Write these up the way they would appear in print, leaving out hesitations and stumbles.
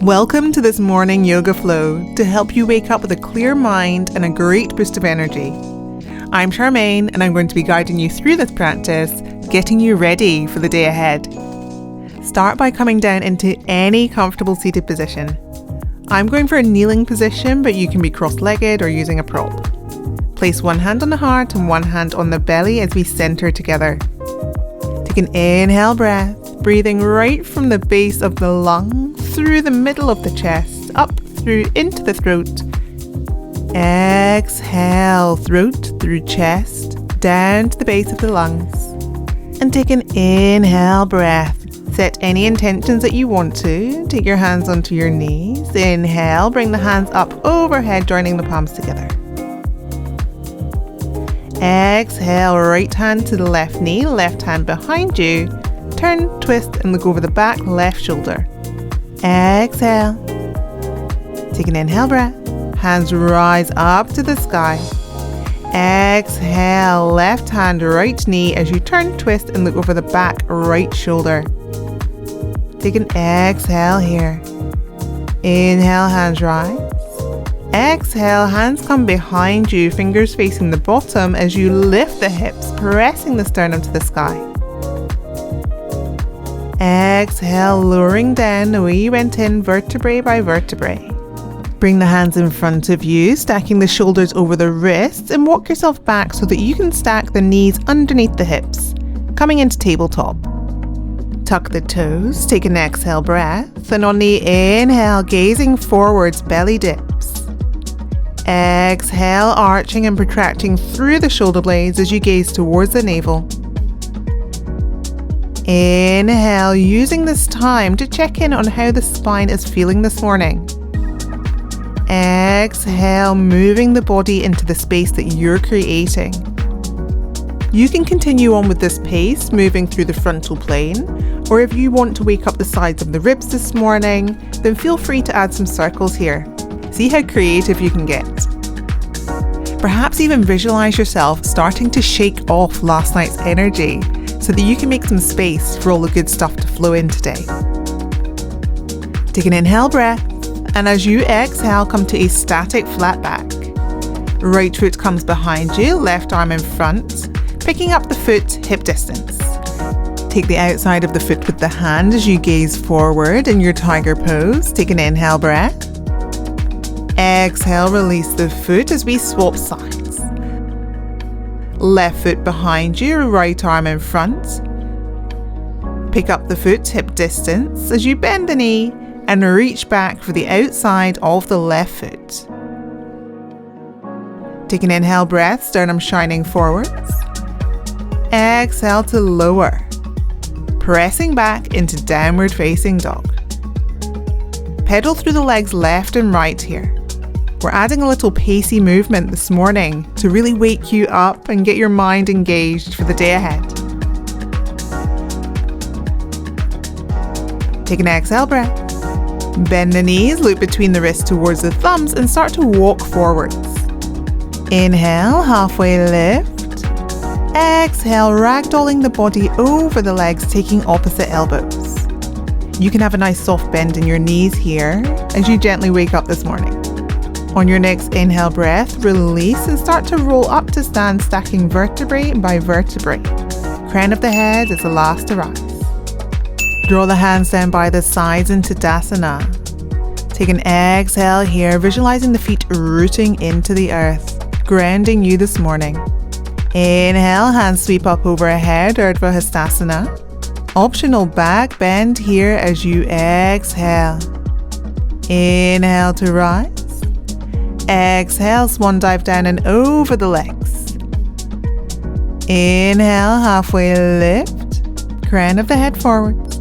Welcome to this morning yoga flow to help you wake up with a clear mind and a great boost of energy. I'm Charmaine and I'm going to be guiding you through this practice, getting you ready for the day ahead. Start by coming down into any comfortable seated position. I'm going for a kneeling position, but you can be cross-legged or using a prop. Place one hand on the heart and one hand on the belly as we center together. Take an inhale breath, breathing right from the base of the lung, through the middle of the chest, up through into the throat. Exhale, throat through chest, down to the base of the lungs. And take an inhale breath. Set any intentions that you want to. Take your hands onto your knees. Inhale, bring the hands up overhead, joining the palms together. Exhale, right hand to the left knee, left hand behind you. Turn, twist, and look over the back left shoulder. Exhale. Take an inhale breath. Hands rise up to the sky. Exhale, left hand, right knee as you turn, twist, and look over the back right shoulder. Take an exhale here. Inhale, hands rise. Exhale, hands come behind you, fingers facing the bottom as you lift the hips, pressing the sternum to the sky. Exhale, lowering down the way you went in, vertebrae by vertebrae. Bring the hands in front of you, stacking the shoulders over the wrists, and walk yourself back so that you can stack the knees underneath the hips, coming into tabletop. Tuck the toes, take an exhale breath, and on the inhale, gazing forwards, belly dips. Exhale, arching and protracting through the shoulder blades as you gaze towards the navel. Inhale, using this time to check in on how the spine is feeling this morning. Exhale, moving the body into the space that you're creating. You can continue on with this pace, moving through the frontal plane, or if you want to wake up the sides of the ribs this morning, then feel free to add some circles here. See how creative you can get. Perhaps even visualize yourself starting to shake off last night's energy, so that you can make some space for all the good stuff to flow in today. Take an inhale breath, and as you exhale, come to a static flat back. Right foot comes behind you, left arm in front, picking up the foot hip distance. Take the outside of the foot with the hand as you gaze forward in your tiger pose. Take an inhale breath. Exhale, release the foot as we swap sides. Left foot behind you, right arm in front. Pick up the foot hip distance as you bend the knee and reach back for the outside of the left foot. Take an inhale breath, sternum shining forwards. Exhale to lower, pressing back into downward facing dog. Pedal through the legs left and right here. We're adding a little pacey movement this morning to really wake you up and get your mind engaged for the day ahead. Take an exhale breath. Bend the knees, loop between the wrists towards the thumbs and start to walk forwards. Inhale, halfway lift. Exhale, ragdolling the body over the legs, taking opposite elbows. You can have a nice soft bend in your knees here as you gently wake up this morning. On your next inhale breath, release and start to roll up to stand, stacking vertebrae by vertebrae. Crown of the head is the last to rise. Draw the hands down by the sides into Tadasana. Take an exhale here, visualizing the feet rooting into the earth, grounding you this morning. Inhale, hands sweep up overhead, Urdhva Hastasana. Optional back bend here as you exhale. Inhale to rise. Exhale, swan dive down and over the legs. Inhale, halfway lift, crown of the head forwards.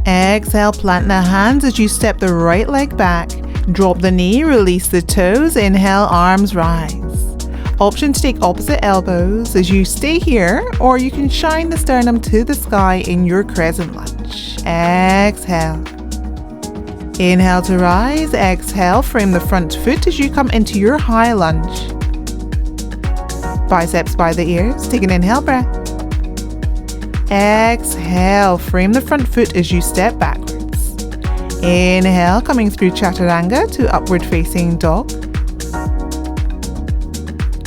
Exhale, plant the hands as you step the right leg back. Drop the knee, release the toes. Inhale, arms rise. Option to take opposite elbows as you stay here, or you can shine the sternum to the sky in your crescent lunge. Exhale. Inhale to rise, exhale, frame the front foot as you come into your high lunge. Biceps by the ears, take an inhale breath. Exhale, frame the front foot as you step backwards. Inhale, coming through Chaturanga to upward facing dog.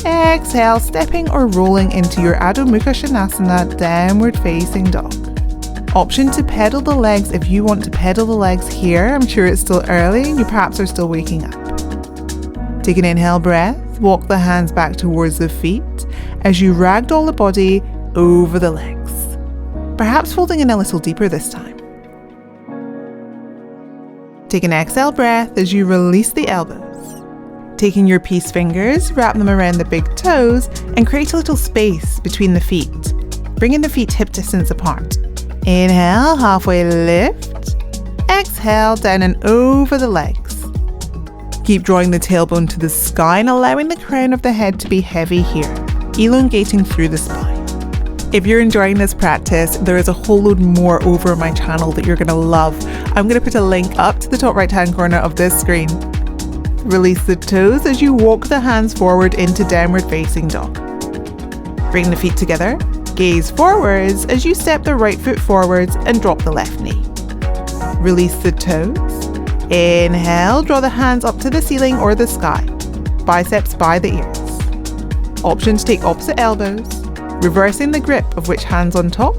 Exhale, stepping or rolling into your Adho Mukha Svanasana, downward facing dog. Option to pedal the legs if you want to pedal the legs here. I'm sure it's still early and you perhaps are still waking up. Take an inhale breath, walk the hands back towards the feet as you ragdoll the body over the legs. Perhaps folding in a little deeper this time. Take an exhale breath as you release the elbows. Taking your peace fingers, wrap them around the big toes and create a little space between the feet, bringing the feet hip distance apart. Inhale, halfway lift. Exhale, down and over the legs. Keep drawing the tailbone to the sky and allowing the crown of the head to be heavy here, elongating through the spine. If you're enjoying this practice, there is a whole load more over my channel that you're going to love. I'm going to put a link up to the top right hand corner of this screen. Release the toes as you walk the hands forward into downward facing dog. Bring the feet together, gaze forwards as you step the right foot forwards and drop the left knee. Release the toes. Inhale, draw the hands up to the ceiling or the sky, biceps by the ears. Option to take opposite elbows, reversing the grip of which hand's on top.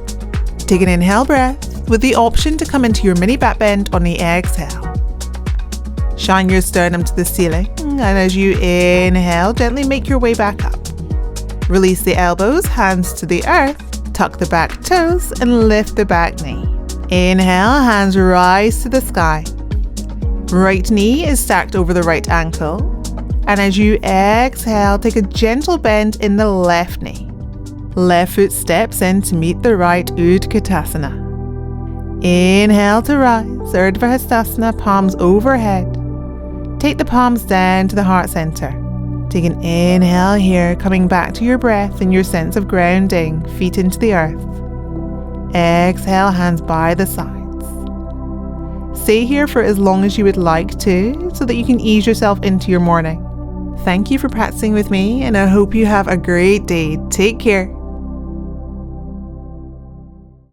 Take an inhale breath with the option to come into your mini back bend on the exhale. Shine your sternum to the ceiling, and as you inhale, gently make your way back up. Release the elbows, hands to the earth, tuck the back toes and lift the back knee. Inhale, hands rise to the sky. Right knee is stacked over the right ankle, and as you exhale, take a gentle bend in the left knee. Left foot steps in to meet the right, Utkatasana. Inhale to rise, Urdhva Hastasana, palms overhead. Take the palms down to the heart center. Take an inhale here, coming back to your breath and your sense of grounding, feet into the earth. Exhale, hands by the sides. Stay here for as long as you would like to, so that you can ease yourself into your morning. Thank you for practicing with me, and I hope you have a great day. Take care.